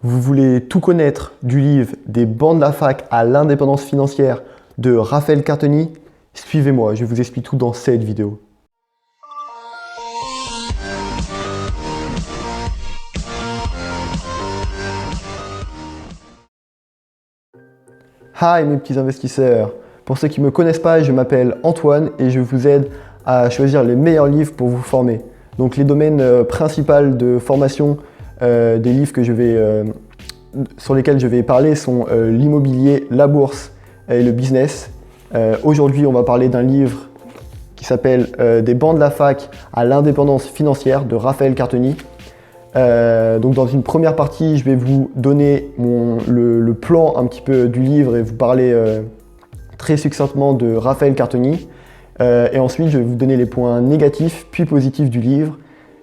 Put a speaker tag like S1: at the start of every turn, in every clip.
S1: Vous voulez tout connaître du livre Des bancs de la fac à l'indépendance financière de Raphaël Cartoni? Suivez-moi, je vous explique tout dans cette vidéo. Hi mes petits investisseurs! Pour ceux qui ne me connaissent pas, je m'appelle Antoine et je vous aide à choisir les meilleurs livres pour vous former. Donc les domaines principaux de formation des livres que sur lesquels je vais parler sont l'immobilier, la bourse et le business. Aujourd'hui, on va parler d'un livre qui s'appelle Des bancs de la fac à l'indépendance financière de Raphaël Cartoni. Donc dans une première partie, je vais vous donner le plan un petit peu du livre et vous parler très succinctement de Raphaël Cartoni. Et ensuite, je vais vous donner les points négatifs puis positifs du livre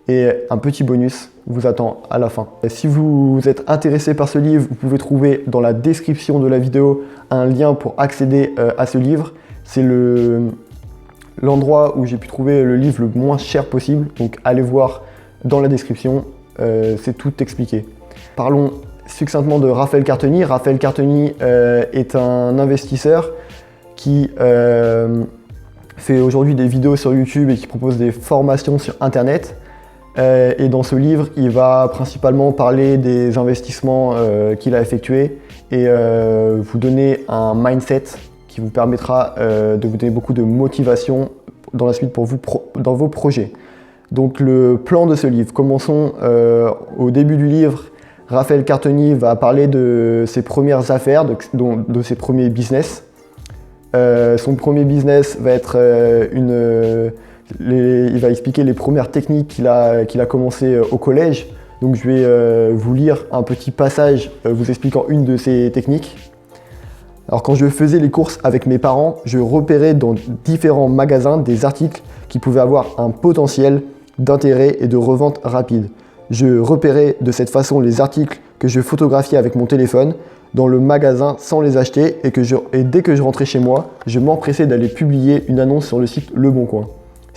S1: et un petit bonus vous attend à la fin. Si vous êtes intéressé par ce livre, vous pouvez trouver dans la description de la vidéo un lien pour accéder à ce livre. C'est l'endroit où j'ai pu trouver le livre le moins cher possible, donc allez voir dans la description, c'est tout expliqué. Parlons succinctement de Raphaël Cartoni. Raphaël Cartoni est un investisseur qui fait aujourd'hui des vidéos sur YouTube et qui propose des formations sur Internet. Et dans ce livre, il va principalement parler des investissements qu'il a effectués et vous donner un mindset qui vous permettra de vous donner beaucoup de motivation dans la suite pour vous dans vos projets. Donc le plan de ce livre, commençons au début du livre. Raphaël Cartoni va parler de ses premières affaires, de ses premiers business. Son premier business va être il va expliquer les premières techniques qu'il a commencé au collège. Donc je vais vous lire un petit passage vous expliquant une de ces techniques. Alors quand je faisais les courses avec mes parents, je repérais dans différents magasins des articles qui pouvaient avoir un potentiel d'intérêt et de revente rapide. Je repérais de cette façon les articles que je photographiais avec mon téléphone dans le magasin sans les acheter et dès que je rentrais chez moi, je m'empressais d'aller publier une annonce sur le site Le Bon Coin.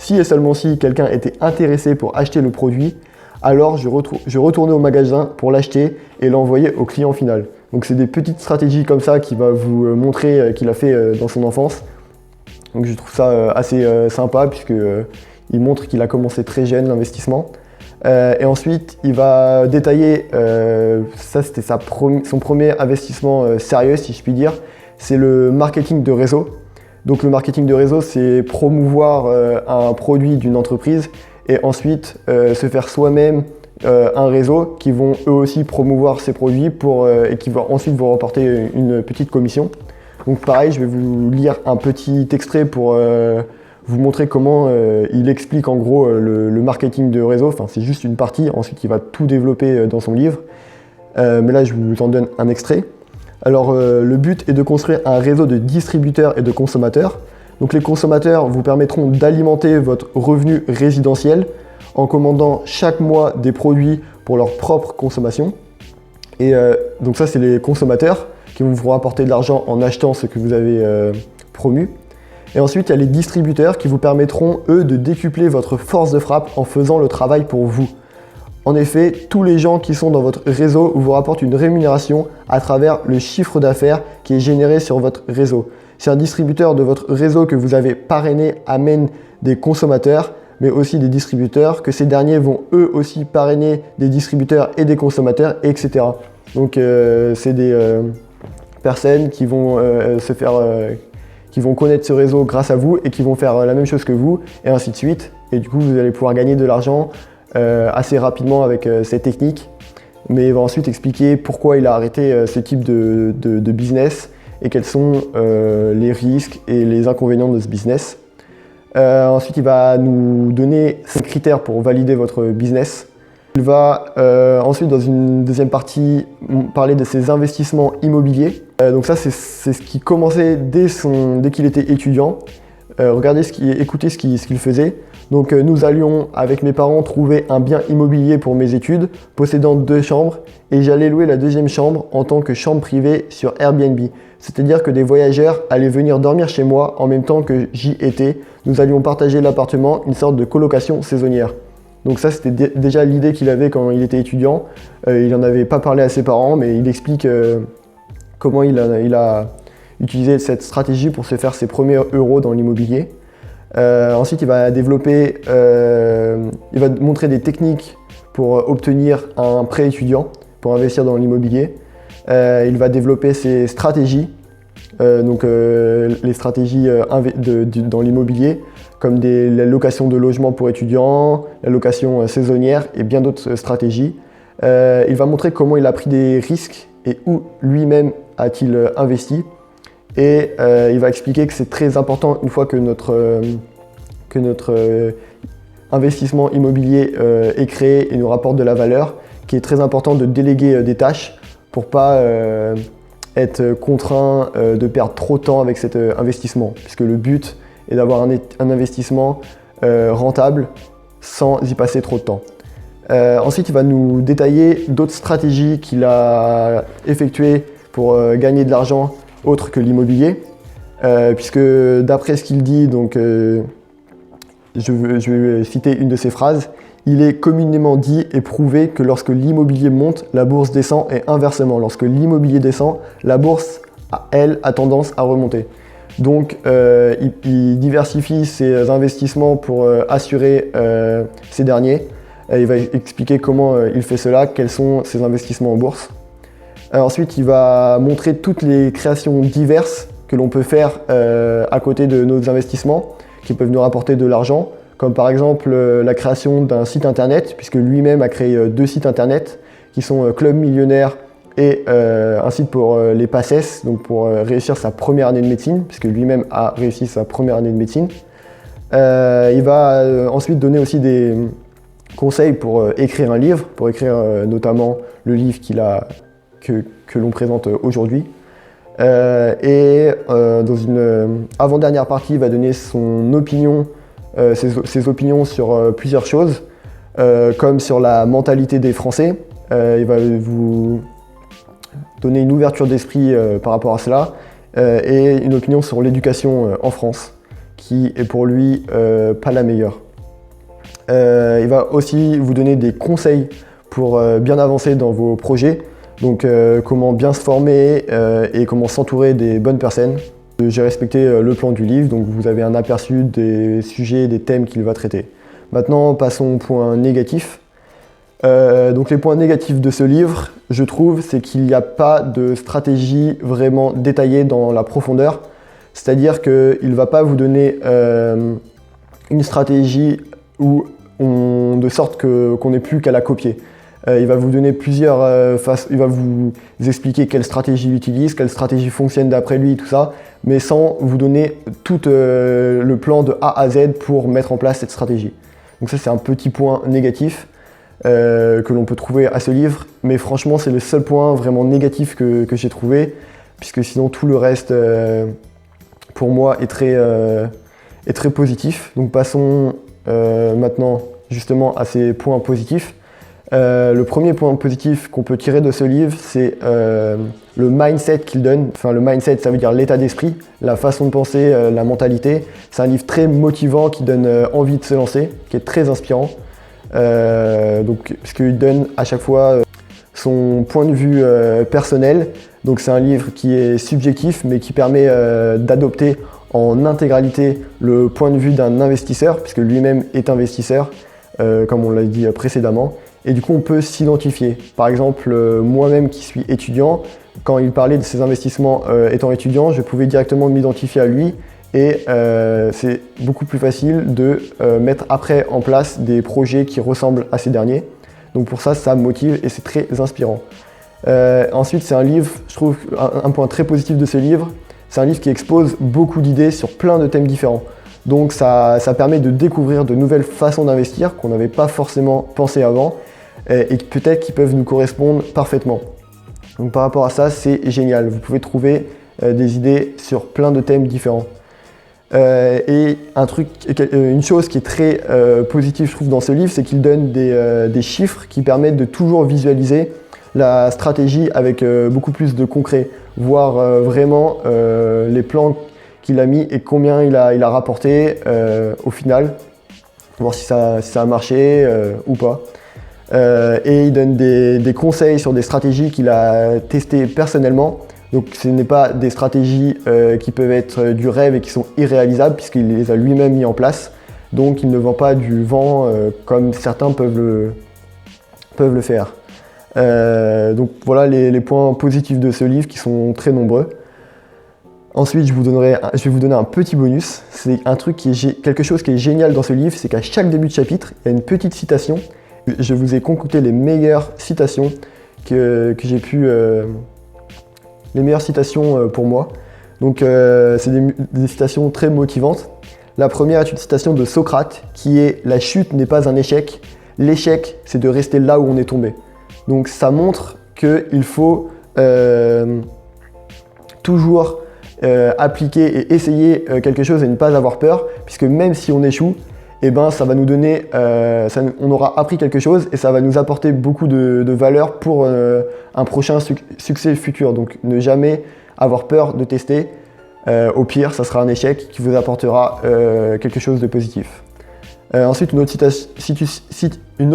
S1: Si et seulement si quelqu'un était intéressé pour acheter le produit, alors je retournais au magasin pour l'acheter et l'envoyer au client final. Donc c'est des petites stratégies comme ça qu'il va vous montrer qu'il a fait dans son enfance. Donc je trouve ça assez sympa puisque il montre qu'il a commencé très jeune l'investissement. Et ensuite, il va détailler, ça c'était son premier investissement sérieux si je puis dire, c'est le marketing de réseau. Donc le marketing de réseau, c'est promouvoir un produit d'une entreprise et ensuite se faire soi-même un réseau qui vont eux aussi promouvoir ces produits et qui va ensuite vous rapporter une petite commission. Donc pareil, je vais vous lire un petit extrait pour vous montrer comment il explique en gros le marketing de réseau. Enfin, c'est juste une partie, ensuite il va tout développer dans son livre. Mais là, je vous en donne un extrait. Alors, le but est de construire un réseau de distributeurs et de consommateurs. Donc, les consommateurs vous permettront d'alimenter votre revenu résidentiel en commandant chaque mois des produits pour leur propre consommation. Et donc ça, c'est les consommateurs qui vont vous rapporter de l'argent en achetant ce que vous avez promu. Et ensuite, il y a les distributeurs qui vous permettront, eux, de décupler votre force de frappe en faisant le travail pour vous. En effet, tous les gens qui sont dans votre réseau vous rapportent une rémunération à travers le chiffre d'affaires qui est généré sur votre réseau. Si un distributeur de votre réseau que vous avez parrainé amène des consommateurs, mais aussi des distributeurs, que ces derniers vont eux aussi parrainer des distributeurs et des consommateurs, etc. Donc c'est des personnes qui vont qui vont connaître ce réseau grâce à vous et qui vont faire la même chose que vous, et ainsi de suite. Et du coup, vous allez pouvoir gagner de l'argent assez rapidement avec cette technique. Mais il va ensuite expliquer pourquoi il a arrêté ce type de business et quels sont les risques et les inconvénients de ce business. Ensuite, il va nous donner 5 critères pour valider votre business. Il va ensuite, dans une deuxième partie, parler de ses investissements immobiliers. Donc ça, c'est ce qui commençait dès qu'il était étudiant. Écoutez ce qu'il faisait. Donc nous allions, avec mes parents, trouver un bien immobilier pour mes études, possédant 2 chambres, et j'allais louer la 2e chambre en tant que chambre privée sur Airbnb. C'est-à-dire que des voyageurs allaient venir dormir chez moi en même temps que j'y étais. Nous allions partager l'appartement, une sorte de colocation saisonnière. Donc ça, c'était déjà l'idée qu'il avait quand il était étudiant. Il n'en avait pas parlé à ses parents, mais il explique comment il a utilisé cette stratégie pour se faire ses premiers euros dans l'immobilier. Ensuite, il va montrer des techniques pour obtenir un prêt étudiant, pour investir dans l'immobilier. Il va développer ses stratégies, les stratégies dans l'immobilier, comme la location de logements pour étudiants, la location saisonnière et bien d'autres stratégies. Il va montrer comment il a pris des risques et où lui-même a-t-il investi. Et il va expliquer que c'est très important, une fois que notre investissement immobilier est créé et nous rapporte de la valeur, qu'il est très important de déléguer des tâches pour ne pas être contraint de perdre trop de temps avec cet investissement, puisque le but est d'avoir un investissement rentable sans y passer trop de temps. Ensuite, il va nous détailler d'autres stratégies qu'il a effectuées pour gagner de l'argent autre que l'immobilier, puisque d'après ce qu'il dit, donc, je vais citer une de ses phrases: il est communément dit et prouvé que lorsque l'immobilier monte, la bourse descend, et inversement, lorsque l'immobilier descend, la bourse, elle, a tendance à remonter. Donc il diversifie ses investissements pour assurer ces derniers. Il va expliquer comment il fait cela, quels sont ses investissements en bourse. Ensuite, il va montrer toutes les créations diverses que l'on peut faire à côté de nos investissements, qui peuvent nous rapporter de l'argent, comme par exemple la création d'un site internet, puisque lui-même a créé 2 sites internet qui sont Club Millionnaire et un site pour les PACES, donc pour réussir sa première année de médecine, puisque lui-même a réussi sa première année de médecine. Il va ensuite donner aussi des conseils pour écrire un livre, pour écrire notamment le livre que l'on présente aujourd'hui. Dans une avant-dernière partie, il va donner son opinion, ses opinions sur plusieurs choses, comme sur la mentalité des Français. Il va vous donner une ouverture d'esprit par rapport à cela, et une opinion sur l'éducation en France, qui est pour lui pas la meilleure. Il va aussi vous donner des conseils pour bien avancer dans vos projets, donc comment bien se former et comment s'entourer des bonnes personnes. J'ai respecté le plan du livre, donc vous avez un aperçu des sujets, des thèmes qu'il va traiter. Maintenant, passons au point négatif. Donc les points négatifs de ce livre, je trouve, c'est qu'il n'y a pas de stratégie vraiment détaillée dans la profondeur. C'est-à-dire qu'il ne va pas vous donner une stratégie de sorte qu'on n'ait plus qu'à la copier. Il va vous donner il va vous expliquer quelle stratégie il utilise, quelle stratégie fonctionne d'après lui, tout ça, mais sans vous donner tout le plan de A à Z pour mettre en place cette stratégie. Donc ça, c'est un petit point négatif que l'on peut trouver à ce livre, mais franchement, c'est le seul point vraiment négatif que j'ai trouvé, puisque sinon tout le reste, pour moi, est très positif. Donc passons maintenant justement à ces points positifs. Le premier point positif qu'on peut tirer de ce livre, c'est le mindset qu'il donne. Enfin, le mindset, ça veut dire l'état d'esprit, la façon de penser, la mentalité. C'est un livre très motivant qui donne envie de se lancer, qui est très inspirant. Parce qu'il donne à chaque fois son point de vue personnel. Donc c'est un livre qui est subjectif, mais qui permet d'adopter en intégralité le point de vue d'un investisseur, puisque lui-même est investisseur, comme on l'a dit précédemment. Et du coup, on peut s'identifier. Par exemple, moi-même qui suis étudiant, quand il parlait de ses investissements étant étudiant, je pouvais directement m'identifier à lui. Et c'est beaucoup plus facile de mettre après en place des projets qui ressemblent à ces derniers. Donc pour ça, ça me motive et c'est très inspirant. Ensuite, c'est un livre, je trouve, un point très positif de ce livre, c'est un livre qui expose beaucoup d'idées sur plein de thèmes différents. Donc ça permet de découvrir de nouvelles façons d'investir qu'on n'avait pas forcément pensé avant et peut-être qui peuvent nous correspondre parfaitement. Donc par rapport à ça, c'est génial. Vous pouvez trouver des idées sur plein de thèmes différents. Une chose qui est très positive, je trouve, dans ce livre, c'est qu'il donne des chiffres qui permettent de toujours visualiser la stratégie avec beaucoup plus de concret, voir vraiment les plans qu'il a mis et combien il a rapporté au final. voir si ça a marché ou pas. Et il donne des conseils sur des stratégies qu'il a testées personnellement. Donc ce n'est pas des stratégies qui peuvent être du rêve et qui sont irréalisables puisqu'il les a lui-même mis en place. Donc il ne vend pas du vent comme certains peuvent le faire. Donc voilà les points positifs de ce livre qui sont très nombreux. Ensuite, je vais vous donner un petit bonus. C'est quelque chose qui est génial dans ce livre, c'est qu'à chaque début de chapitre, il y a une petite citation. Je vous ai concocté les meilleures citations que j'ai pu... les meilleures citations pour moi. Donc c'est des citations très motivantes. La première est une citation de Socrate qui est « La chute n'est pas un échec, l'échec c'est de rester là où on est tombé ». Donc ça montre qu'il faut toujours appliquer et essayer quelque chose et ne pas avoir peur, puisque même si on échoue, eh ben, ça va nous donner, on aura appris quelque chose et ça va nous apporter beaucoup de valeur pour un prochain succès futur. Donc ne jamais avoir peur de tester. Au pire, ça sera un échec qui vous apportera quelque chose de positif. Ensuite, une autre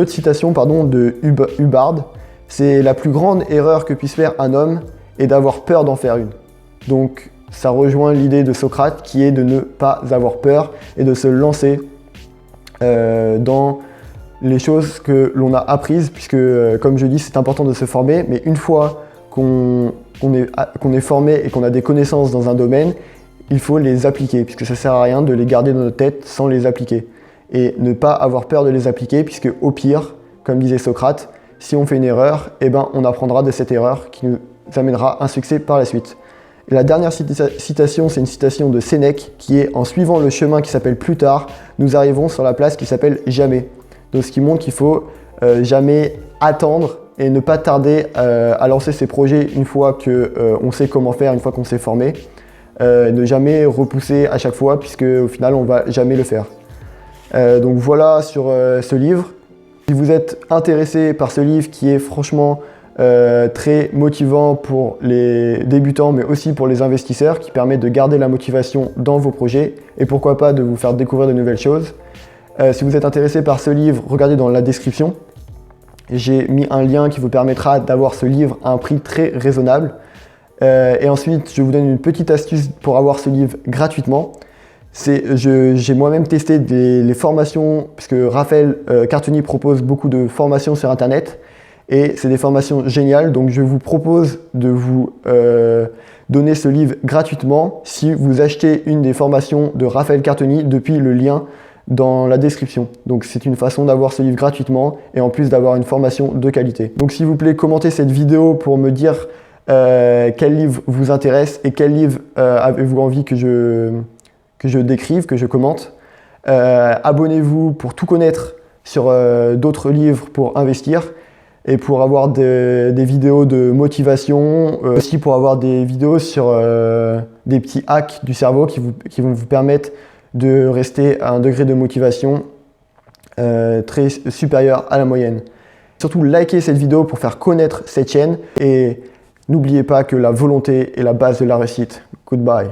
S1: citation de Hubbard, c'est « La plus grande erreur que puisse faire un homme est d'avoir peur d'en faire une ». Donc ça rejoint l'idée de Socrate qui est de ne pas avoir peur et de se lancer dans les choses que l'on a apprises, puisque comme je dis, c'est important de se former, mais une fois qu'on est formé et qu'on a des connaissances dans un domaine, il faut les appliquer, puisque ça ne sert à rien de les garder dans notre tête sans les appliquer. Et ne pas avoir peur de les appliquer, puisque au pire, comme disait Socrate, si on fait une erreur, eh ben, on apprendra de cette erreur qui nous amènera un succès par la suite. Et la dernière citation, c'est une citation de Sénèque qui est « En suivant le chemin qui s'appelle plus tard, nous arrivons sur la place qui s'appelle jamais ». Donc ce qui montre qu'il faut jamais attendre et ne pas tarder à lancer ses projets une fois qu'on sait comment faire, une fois qu'on s'est formé. Ne jamais repousser à chaque fois puisque au final on ne va jamais le faire. Donc voilà sur ce livre. Si vous êtes intéressé par ce livre qui est franchement très motivant pour les débutants mais aussi pour les investisseurs, qui permet de garder la motivation dans vos projets et pourquoi pas de vous faire découvrir de nouvelles choses. Si vous êtes intéressé par ce livre, regardez dans la description. J'ai mis un lien qui vous permettra d'avoir ce livre à un prix très raisonnable. Et ensuite, je vous donne une petite astuce pour avoir ce livre gratuitement. J'ai moi-même testé les formations, puisque Raphaël Cartoni propose beaucoup de formations sur Internet. Et c'est des formations géniales, donc je vous propose de vous donner ce livre gratuitement si vous achetez une des formations de Raphaël Cartoni depuis le lien dans la description. Donc c'est une façon d'avoir ce livre gratuitement et en plus d'avoir une formation de qualité. Donc s'il vous plaît, commentez cette vidéo pour me dire quel livre vous intéresse et quel livre avez-vous envie que je décrive, que je commente. Abonnez-vous pour tout connaître sur d'autres livres pour investir et pour avoir des vidéos de motivation, aussi pour avoir des vidéos sur des petits hacks du cerveau qui vont vous permettre de rester à un degré de motivation très supérieur à la moyenne. Surtout, likez cette vidéo pour faire connaître cette chaîne et n'oubliez pas que la volonté est la base de la réussite. Goodbye.